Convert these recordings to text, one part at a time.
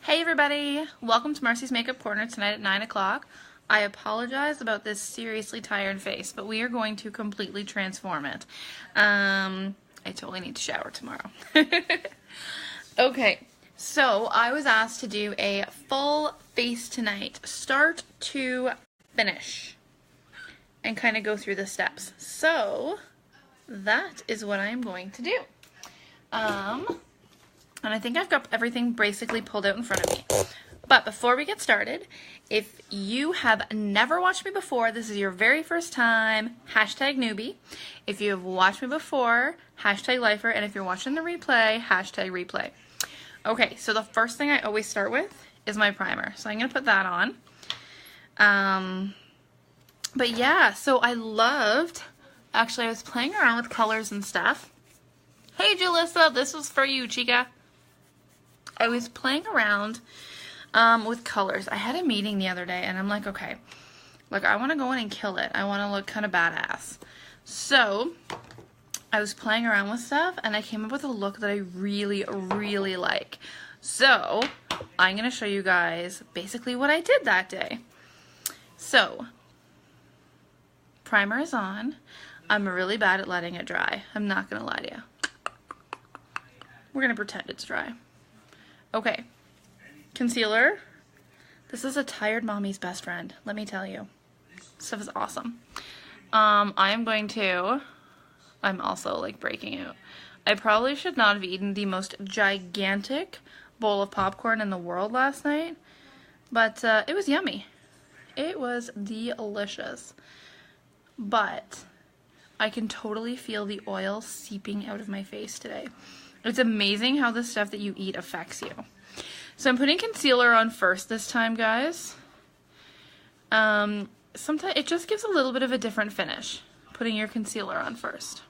Hey everybody! Welcome to Marcy's Makeup Corner tonight at 9 o'clock. I apologize about this seriously tired face, but we are going to completely transform it. I totally need to shower tomorrow. Okay, so I was asked to do a full face tonight, start to finish, and kind of go through the steps. So that is what I'm going to do. And I think I've got everything basically pulled out in front of me. But before we get started, if you have never watched me before, this is your very first time, hashtag newbie. If you have watched me before, hashtag lifer. And if you're watching the replay, hashtag replay. Okay, so the first thing I always start with is my primer. So I'm going to put that on. But yeah, so I was playing around with colors and stuff. Hey Julissa, this was for you, chica. I was playing around with colors. I had a meeting the other day and I'm like, okay, like I want to go in and kill it. I want to look kind of badass. So I was playing around with stuff and I came up with a look that I really, really like. So I'm going to show you guys basically what I did that day. So primer is on. I'm really bad at letting it dry. I'm not going to lie to you. We're going to pretend it's dry. Okay, concealer. This is a tired mommy's best friend, let me tell you. Stuff is awesome. I'm also like breaking out. I probably should not have eaten the most gigantic bowl of popcorn in the world last night, but it was yummy. It was delicious. But I can totally feel the oil seeping out of my face today. It's amazing how the stuff that you eat affects you. So I'm putting concealer on first this time, guys. Sometimes it just gives a little bit of a different finish, putting your concealer on first.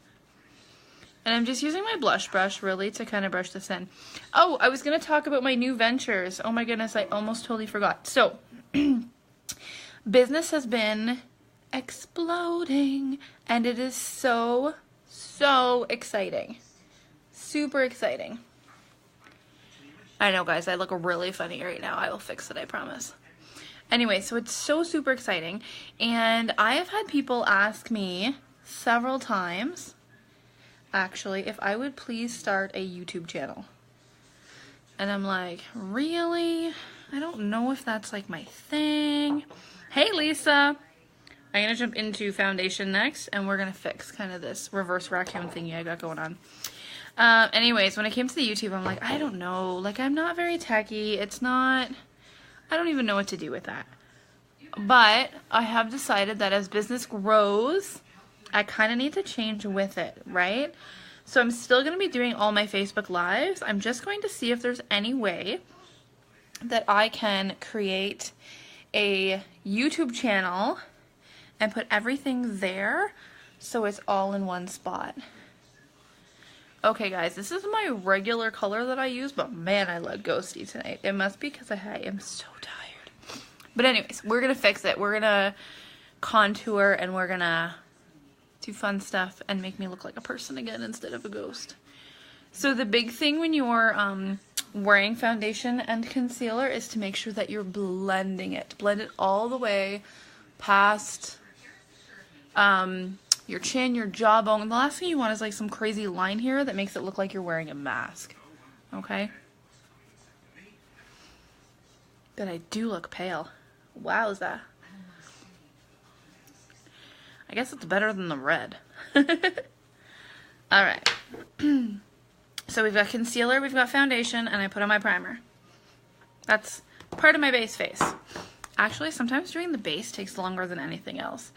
And I'm just using my blush brush, really, to kind of brush this in. Oh, I was going to talk about my new ventures. Oh my goodness, I almost totally forgot. So, business has been exploding, and it is so exciting. Super exciting. I know, guys, I look really funny right now. I will fix it, I promise. Anyway, so it's so super exciting, and I have had people ask me several times, actually, if I would please start a YouTube channel. And I'm like, really? I don't know if that's like my thing. Hey, Lisa. I'm going to jump into foundation next, and we're going to fix kind of this reverse raccoon thingy I got going on. Anyways, when it came to the YouTube, I'm like, I don't know, like, I'm not very techy, I don't even know what to do with that. But I have decided that as business grows, I kind of need to change with it, right? So I'm still going to be doing all my Facebook Lives. I'm just going to see if there's any way that I can create a YouTube channel and put everything there so it's all in one spot. Okay, guys, this is my regular color that I use, but man, I look ghosty tonight. It must be because I am so tired. But anyways, we're going to fix it. We're going to contour, and we're going to do fun stuff and make me look like a person again instead of a ghost. So the big thing when you're wearing foundation and concealer is to make sure that you're blending it. Blend it all the way past your chin, your jawbone. The last thing you want is like some crazy line here that makes it look like you're wearing a mask. Okay? But I do look pale. Wowza. I guess it's better than the red. Alright. So we've got concealer, we've got foundation, and I put on my primer. That's part of my base face. Actually, sometimes doing the base takes longer than anything else.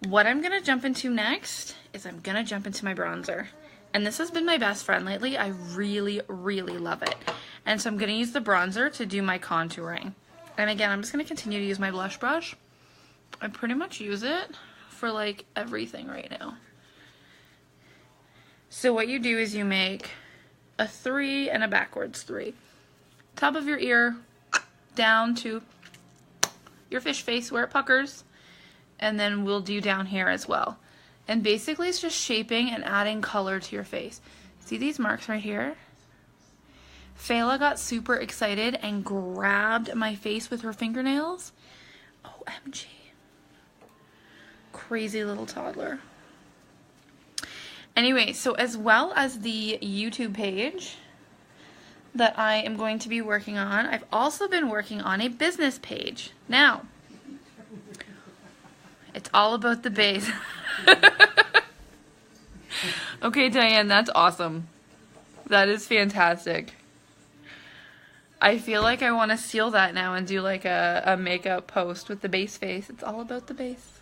What I'm going to jump into next is I'm going to jump into my bronzer. And this has been my best friend lately. I really, really love it. And so I'm going to use the bronzer to do my contouring. And again, I'm just going to continue to use my blush brush. I pretty much use it for like everything right now. So what you do is you make a 3 and a backwards 3. Top of your ear down to your fish face where it puckers. And then we'll do down here as well. And basically it's just shaping and adding color to your face. See these marks right here? Fela got super excited and grabbed my face with her fingernails. OMG. Crazy little toddler. Anyway, so as well as the YouTube page that I am going to be working on, I've also been working on a business page. Now, it's all about the base. Okay, Diane, that's awesome. That is fantastic. I feel like I want to steal that now and do like a makeup post with the base face. It's all about the base.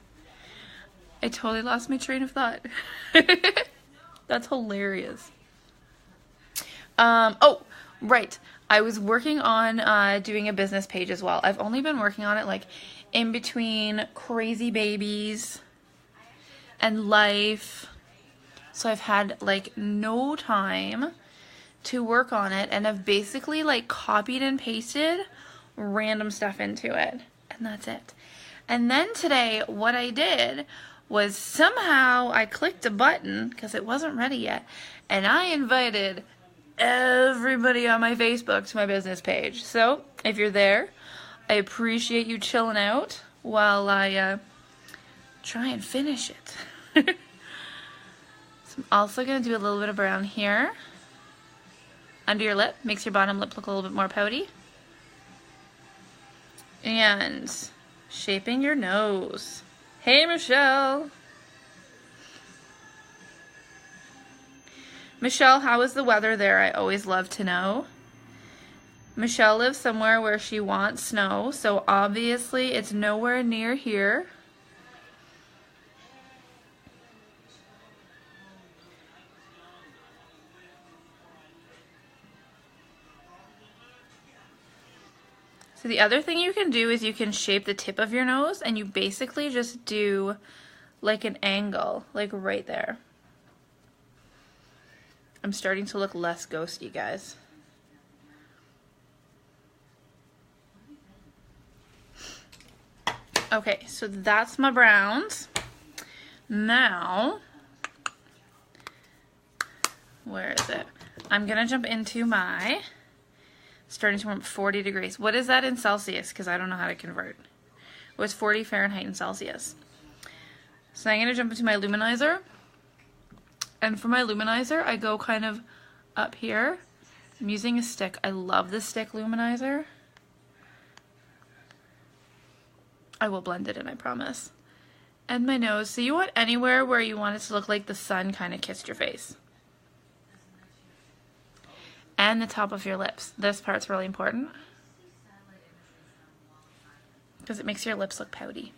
I totally lost my train of thought. That's hilarious. Oh, right. I was working on doing a business page as well. I've only been working on it like in between crazy babies and life. So I've had like no time to work on it, and I've basically like copied and pasted random stuff into it, and that's it. And then today what I did was somehow I clicked a button because it wasn't ready yet, and I invited everybody on my Facebook to my business page. So if you're there, I appreciate you chilling out while I try and finish it. So I'm also going to do a little bit of brown here under your lip. Makes your bottom lip look a little bit more pouty. And shaping your nose. Hey, Michelle. Michelle, how is the weather there? I always love to know. Michelle lives somewhere where she wants snow, so obviously it's nowhere near here. So the other thing you can do is you can shape the tip of your nose, and you basically just do like an angle, like right there. I'm starting to look less ghosty, guys. Okay, so that's my browns. Now, where is it? I'm gonna jump into my starting to warm 40 degrees. What is that in Celsius? Because I don't know how to convert. What's 40 Fahrenheit in Celsius? So I'm going to jump into my luminizer. And for my luminizer, I go kind of up here. I'm using a stick. I love the stick luminizer. I will blend it in, I promise. And my nose. So you want anywhere where you want it to look like the sun kind of kissed your face. And the top of your lips. This part's really important because it makes your lips look pouty.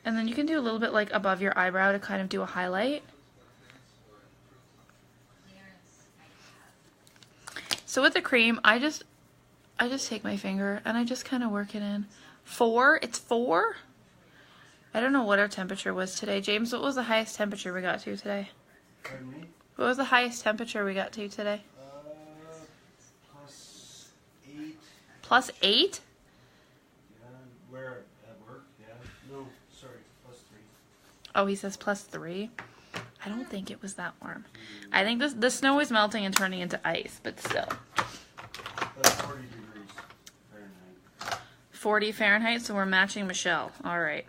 And then you can do a little bit like above your eyebrow to kind of do a highlight. So with the cream, I just take my finger and I just kind of work it in. 4? It's 4? I don't know what our temperature was today. James, what was the highest temperature we got to today? Pardon me? What was the highest temperature we got to today? +8. +8? Yeah, where? At work? Yeah. No, sorry, +3. Oh, he says +3. I don't think it was that warm. I think the snow is melting and turning into ice, but still. That's 40 degrees Fahrenheit. 40 Fahrenheit, so we're matching Michelle. All right.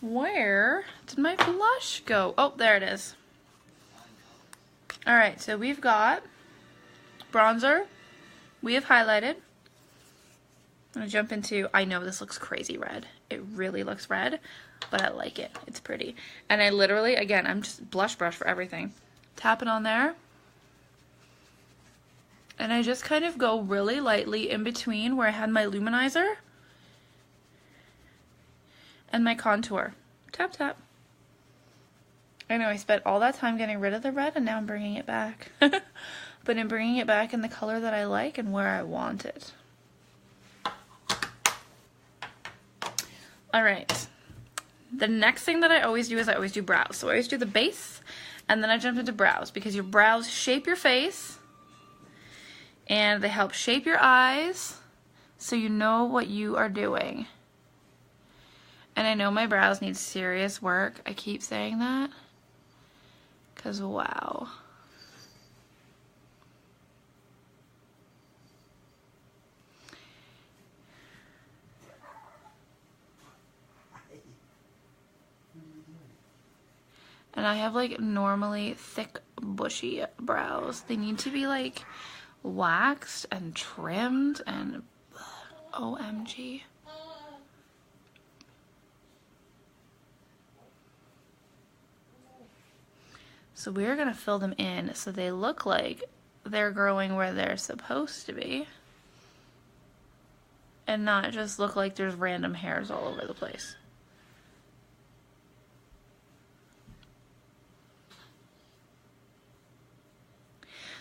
Where did my blush go? Oh, there it is. All right, so we've got bronzer. We have highlighted. I'm gonna jump into, I know this looks crazy red. It really looks red, but I like it. It's pretty. And I literally, again, I'm just blush brush for everything. Tap it on there. And I just kind of go really lightly in between where I had my luminizer and my contour. Tap, tap. I know I spent all that time getting rid of the red and now I'm bringing it back. But I'm bringing it back in the color that I like and where I want it. Alright. The next thing that I always do is I always do brows. So I always do the base and then I jump into brows because your brows shape your face and they help shape your eyes so you know what you are doing. And I know my brows need serious work. I keep saying that because wow. And I have like normally thick, bushy brows. They need to be like waxed and trimmed and OMG. So we're gonna fill them in so they look like they're growing where they're supposed to be. And not just look like there's random hairs all over the place.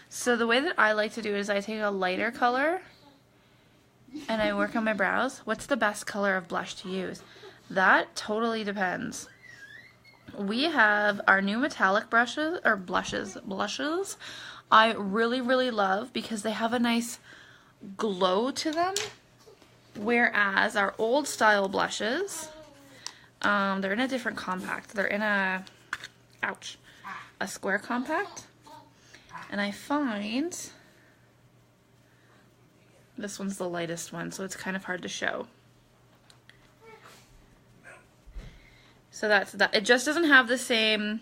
So the way that I like to do it is I take a lighter color and I work on my brows. What's the best color of blush to use? That totally depends. We have our new metallic brushes, or blushes. I really, really love because they have a nice glow to them. Whereas our old style blushes, they're in a different compact. They're in a square compact. And I find this one's the lightest one, so it's kind of hard to show. So that's that. It just doesn't have the same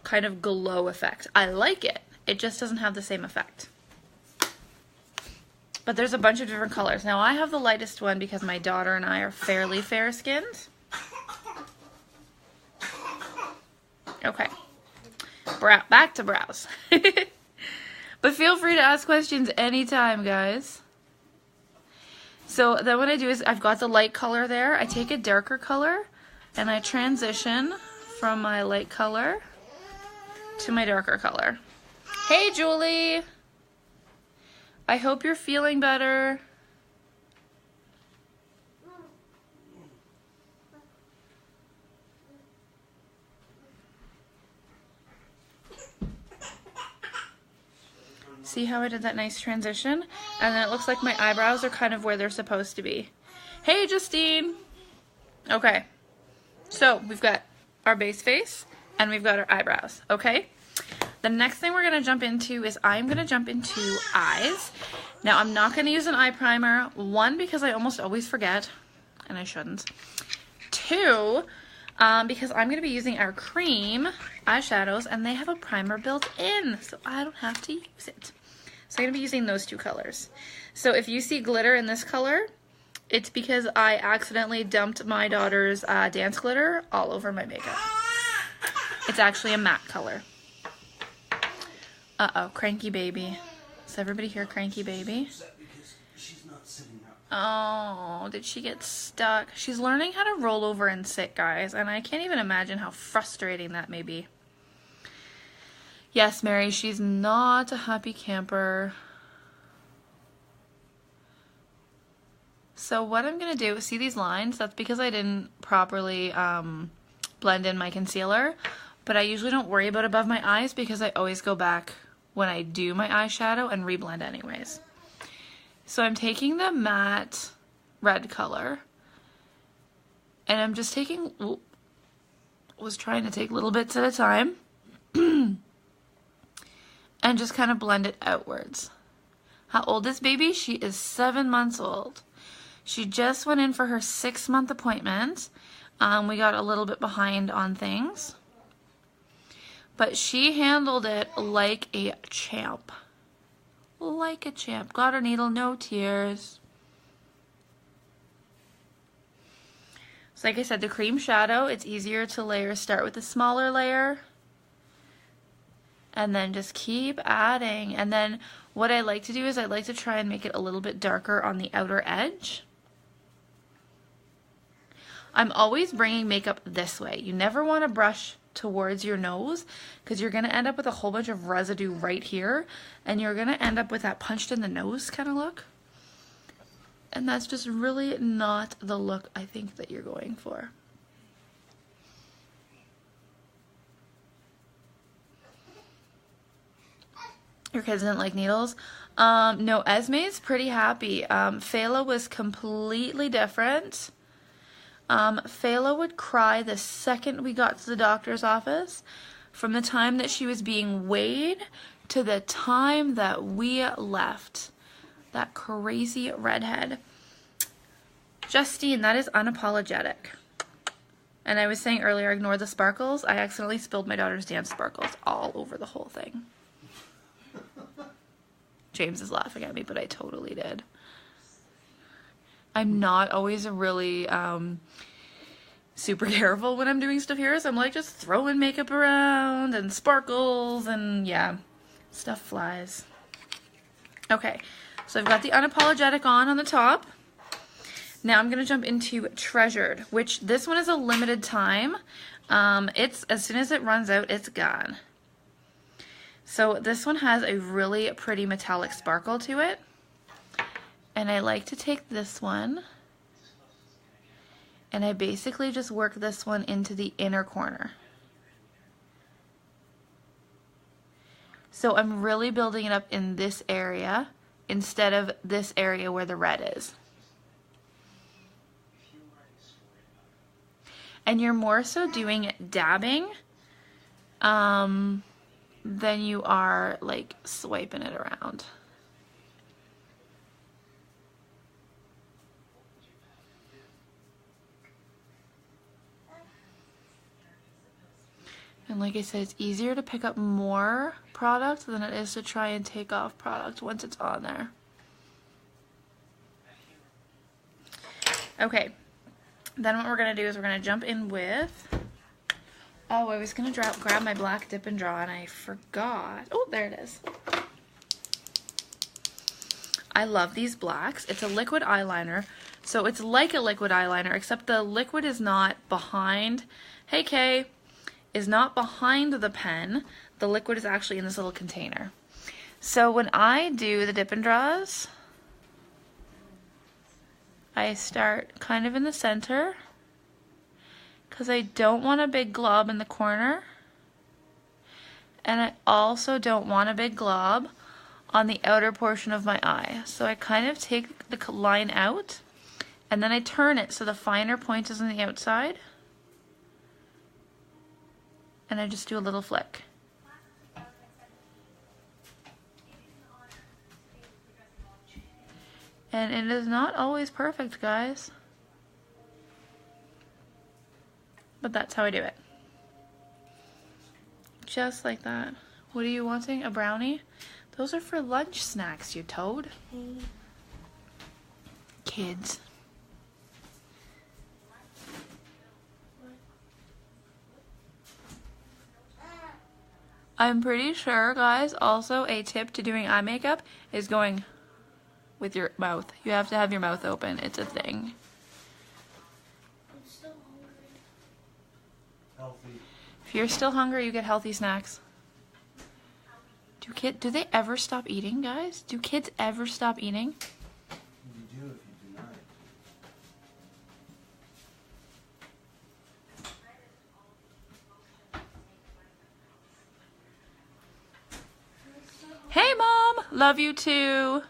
kind of glow effect. I like it. It just doesn't have the same effect. But there's a bunch of different colors. Now I have the lightest one because my daughter and I are fairly fair-skinned. Okay. Back to brows. But feel free to ask questions anytime, guys. So then what I do is I've got the light color there. I take a darker color and I transition from my light color to my darker color. Hey, Julie. I hope you're feeling better. See how I did that nice transition? And then it looks like my eyebrows are kind of where they're supposed to be. Hey, Justine. Okay. So we've got our base face and we've got our eyebrows. Okay. The next thing we're going to jump into is I'm going to jump into eyes. Now, I'm not going to use an eye primer. One, because I almost always forget, and I shouldn't. Two, because I'm going to be using our cream eyeshadows, and they have a primer built in, so I don't have to use it. So I'm going to be using those two colors. So if you see glitter in this color, it's because I accidentally dumped my daughter's dance glitter all over my makeup. It's actually a matte color. Uh-oh, cranky baby. Does everybody hear cranky baby? Oh, did she get stuck? She's learning how to roll over and sit, guys, and I can't even imagine how frustrating that may be. Yes, Mary, she's not a happy camper. So what I'm going to do, see these lines? That's because I didn't properly blend in my concealer, but I usually don't worry about above my eyes because I always go back when I do my eyeshadow and reblend anyways. So I'm taking the matte red color and I'm just taking, was trying to take little bits at a time and just kind of blend it outwards. How old is baby? She is 7 months old. She just went in for her 6-month appointment. We got a little bit behind on things. But she handled it like a champ. Like a champ. Got her needle, no tears. So like I said, the cream shadow, it's easier to layer. Start with a smaller layer. And then just keep adding. And then what I like to do is I like to try and make it a little bit darker on the outer edge. I'm always bringing makeup this way. You never want to brush towards your nose because you're going to end up with a whole bunch of residue right here and you're going to end up with that punched in the nose kind of look, and that's just really not the look I think that you're going for. Your kids didn't like needles? No, Esme's pretty happy. Fela was completely different. Fela would cry the second we got to the doctor's office. From the time that she was being weighed to the time that we left. That crazy redhead. Justine, that is unapologetic. And I was saying earlier, ignore the sparkles. I accidentally spilled my daughter's dance sparkles all over the whole thing. James is laughing at me, but I totally did. I'm not always really super careful when I'm doing stuff here, so I'm like just throwing makeup around and sparkles and yeah, stuff flies. Okay, so I've got the Unapologetic on the top. Now I'm gonna jump into Treasured, which this one is a limited time. It's as soon as it runs out, it's gone. So this one has a really pretty metallic sparkle to it. And I like to take this one and I basically just work this one into the inner corner. So I'm really building it up in this area instead of this area where the red is. And you're more so doing dabbing than you are like swiping it around. And like I said, it's easier to pick up more product than it is to try and take off product once it's on there. Okay, then what we're gonna do is we're gonna jump in with, oh, I was gonna grab my black dip and draw and I forgot. Oh, there it is. I love these blacks. It's a liquid eyeliner. So it's like a liquid eyeliner, except the liquid is not behind, hey Kay, is not behind the pen. The liquid is actually in this little container. So when I do the dip and draws, I start kind of in the center because I don't want a big glob in the corner. And I also don't want a big glob on the outer portion of my eye. So I kind of take the line out and then I turn it so the finer point is on the outside. And I just do a little flick. And it is not always perfect, guys. But that's how I do it. Just like that. What are you wanting? A brownie? Those are for lunch snacks, you toad. Kids. I'm pretty sure, guys, also a tip to doing eye makeup is going with your mouth. You have to have your mouth open. It's a thing. I'm still hungry. Healthy. If you're still hungry, you get healthy snacks. Do they ever stop eating, guys? Do kids ever stop eating? You do if you do not. Hey, Mom! Love you too.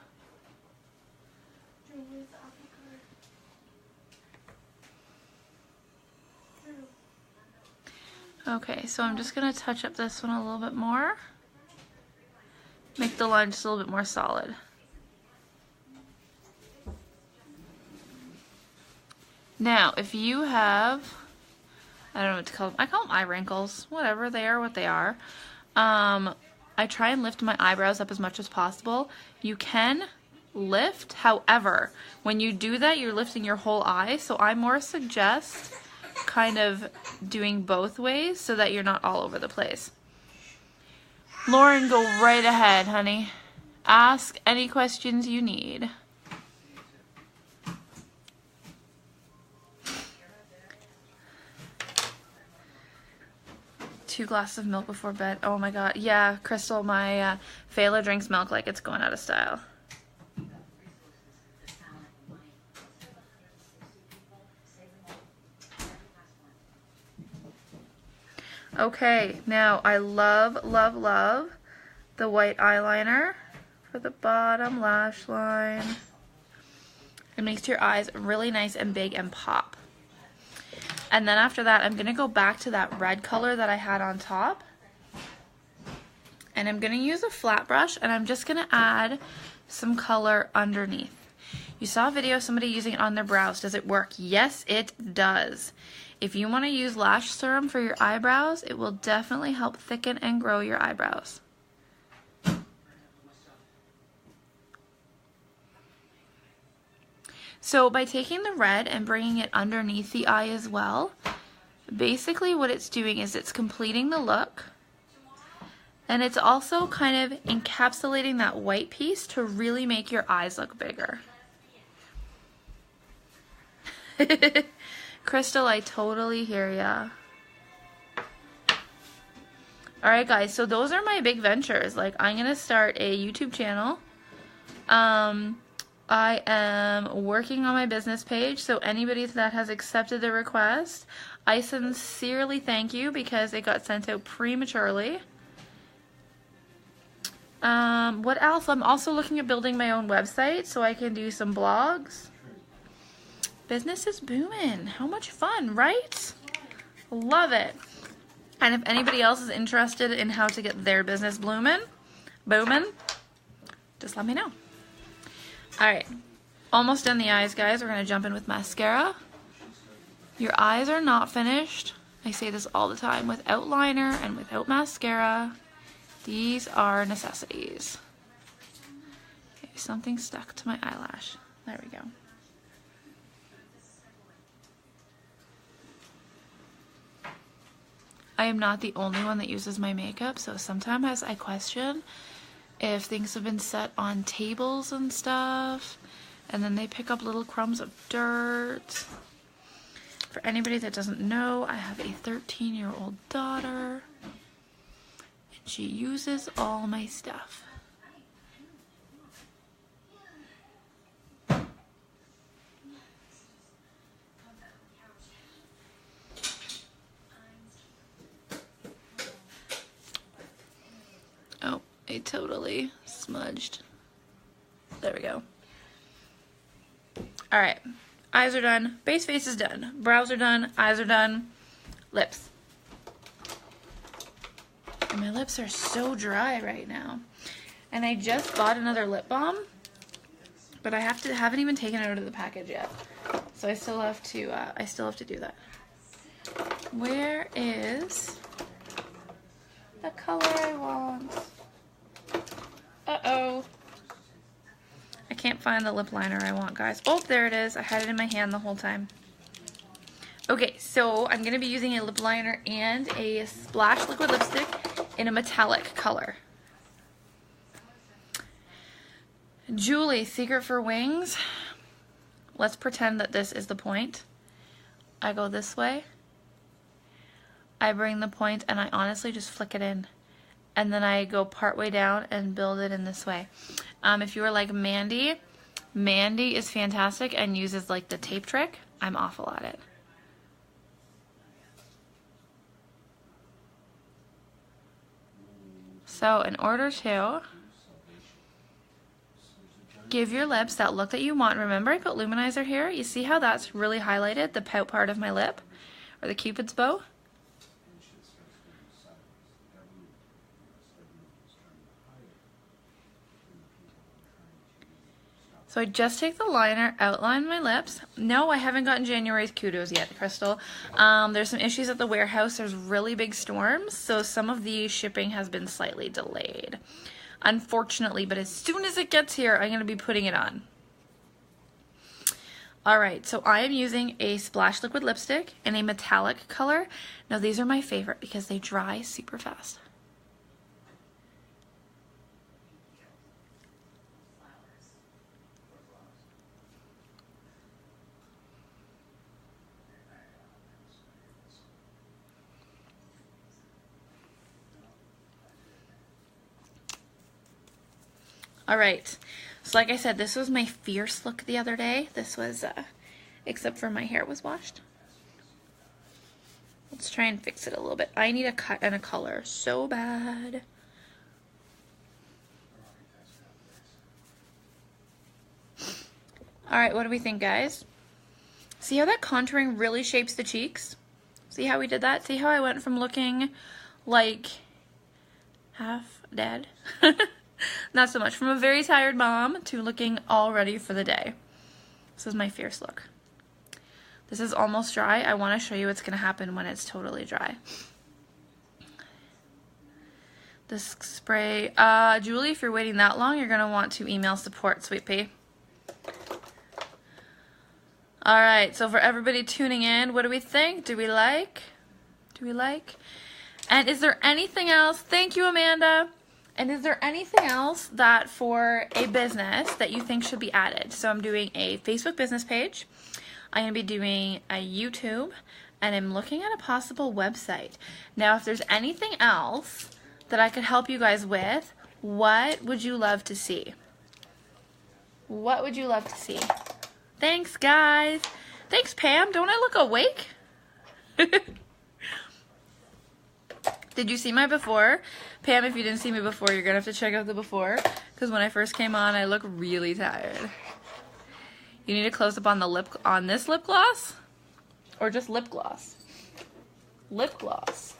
Okay, so I'm just going to touch up this one a little bit more. Make the line just a little bit more solid. Now, if you have, I don't know what to call them. I call them eye wrinkles. Whatever, they are what they are. I try and lift my eyebrows up as much as possible. You can lift, however, when you do that, you're lifting your whole eye. So I more suggest kind of doing both ways so that you're not all over the place. Lauren, go right ahead, honey. Ask any questions you need. Two glasses of milk before bed. Oh my god. Yeah, Crystal, my Fela drinks milk like it's going out of style. Okay, now I love, love, love the white eyeliner for the bottom lash line. It makes your eyes really nice and big and pop. And then after that, I'm going to go back to that red color that I had on top. And I'm going to use a flat brush and I'm just going to add some color underneath. You saw a video of somebody using it on their brows. Does it work? Yes, it does. If you want to use lash serum for your eyebrows, it will definitely help thicken and grow your eyebrows. So by taking the red and bringing it underneath the eye as well, basically what it's doing is it's completing the look, and it's also kind of encapsulating that white piece to really make your eyes look bigger. Crystal, I totally hear ya. Alright guys, so those are my big ventures. Like, I'm gonna start a YouTube channel. I am working on my business page, so anybody that has accepted the request, I sincerely thank you because it got sent out prematurely. What else? I'm also looking at building my own website so I can do some blogs. Business is booming. How much fun, right? Love it. And if anybody else is interested in how to get their business booming, just let me know. Alright, almost done the eyes, guys. We're going to jump in with mascara. Your eyes are not finished. I say this all the time. Without liner and without mascara, these are necessities. Okay, something stuck to my eyelash. There we go. I am not the only one that uses my makeup, so sometimes I question if things have been set on tables and stuff, and then they pick up little crumbs of dirt. For anybody that doesn't know, I have a 13-year-old daughter, and she uses all my stuff. Oh, I totally smudged. There we go. Alright, eyes are done, base face is done, brows are done, eyes are done, lips. And my lips are so dry right now. And I just bought another lip balm, but I haven't even taken it out of the package yet. So I still have to do that. Where is the color I want? Uh-oh. I can't find the lip liner I want, guys. Oh, there it is. I had it in my hand the whole time. Okay, so I'm going to be using a lip liner and a Splash liquid lipstick in a metallic color. Julie, Secret for Wings. Let's pretend that this is the point. I go this way. I bring the point and I honestly just flick it in. And then I go part way down and build it in this way. If you were like Mandy, Mandy is fantastic and uses like the tape trick. I'm awful at it. So in order to give your lips that look that you want, remember I put luminizer here. You see how that's really highlighted, the pout part of my lip, or the Cupid's bow? So I just take the liner, outline my lips. No, I haven't gotten January's kudos yet, Crystal. There's some issues at the warehouse. There's really big storms, so some of the shipping has been slightly delayed. Unfortunately, but as soon as it gets here, I'm going to be putting it on. Alright, so I am using a Splash liquid lipstick in a metallic color. Now these are my favorite because they dry super fast. Alright, so like I said, this was my fierce look the other day. This was, except for my hair was washed. Let's try and fix it a little bit. I need a cut and a color so bad. Alright, what do we think, guys? See how that contouring really shapes the cheeks? See how we did that? See how I went from looking like half dead? Not so much. From a very tired mom to looking all ready for the day. This is my fierce look. This is almost dry. I want to show you what's going to happen when it's totally dry. This spray, Julie, if you're waiting that long, you're going to want to email support, Sweet Pea. All right, so for everybody tuning in, what do we think? Do we like? Do we like? And is there anything else? Thank you, Amanda. And is there anything else that for a business that you think should be added? So I'm doing a Facebook business page. I'm going to be doing a YouTube, and I'm looking at a possible website. Now, if there's anything else that I could help you guys with, what would you love to see? What would you love to see? Thanks, guys. Thanks, Pam. Don't I look awake? Did you see my before? Pam, if you didn't see me before, you're going to have to check out the before, because when I first came on, I look really tired. You need a close-up on the lip, on this lip gloss? Or just lip gloss? Lip gloss.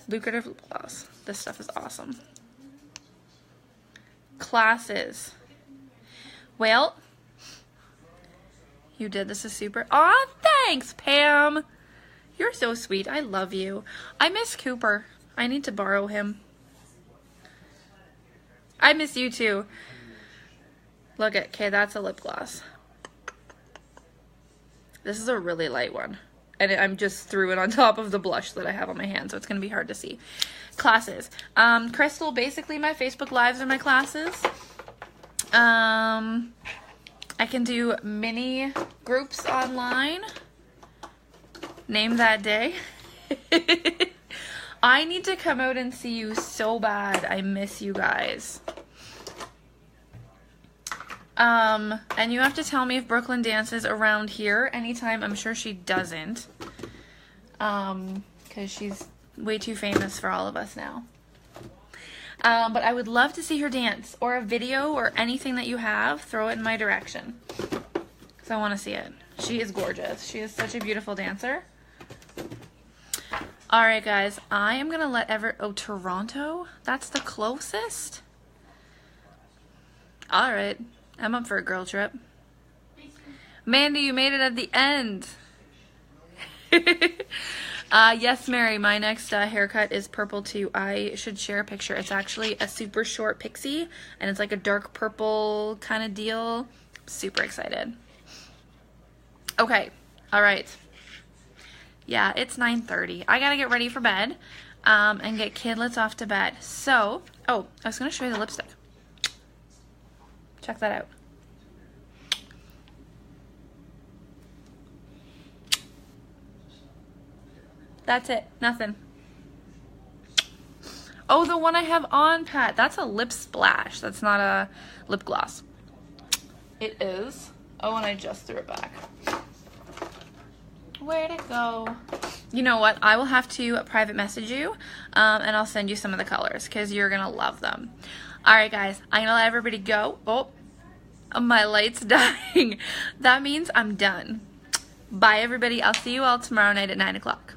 Lucrative lip gloss. This stuff is awesome. Classes. Well, you did. This is super. Aw, thanks, Pam. You're so sweet. I love you. I miss Cooper. I need to borrow him. I miss you too. Look at, okay, that's a lip gloss. This is a really light one. And I'm just threw it on top of the blush that I have on my hand, so it's going to be hard to see. Classes. Crystal, basically my Facebook Lives are my classes. I can do mini groups online. Name that day. I need to come out and see you so bad. I miss you guys. And you have to tell me if Brooklyn dances around here anytime. I'm sure she doesn't. Because she's way too famous for all of us now. But I would love to see her dance, or a video, or anything that you have. Throw it in my direction, because I want to see it. She is gorgeous. She is such a beautiful dancer. Alright guys, I am going to let oh, Toronto? That's the closest? Alright, I'm up for a girl trip. Mandy, you made it at the end. Yes, Mary, my next haircut is purple too. I should share a picture. It's actually a super short pixie, and it's like a dark purple kind of deal. Super excited. Okay, alright. Yeah, it's 9:30. I gotta get ready for bed, and get kidlets off to bed. So, oh, I was gonna show you the lipstick. Check that out. That's it. Nothing. Oh, the one I have on, Pat. That's a lip splash. That's not a lip gloss. It is. Oh, and I just threw it back. Where'd it go? You know what? I will have to private message you, and I'll send you some of the colors, because you're going to love them. Alright, guys. I'm going to let everybody go. Oh, my light's dying. That means I'm done. Bye, everybody. I'll see you all tomorrow night at 9 o'clock.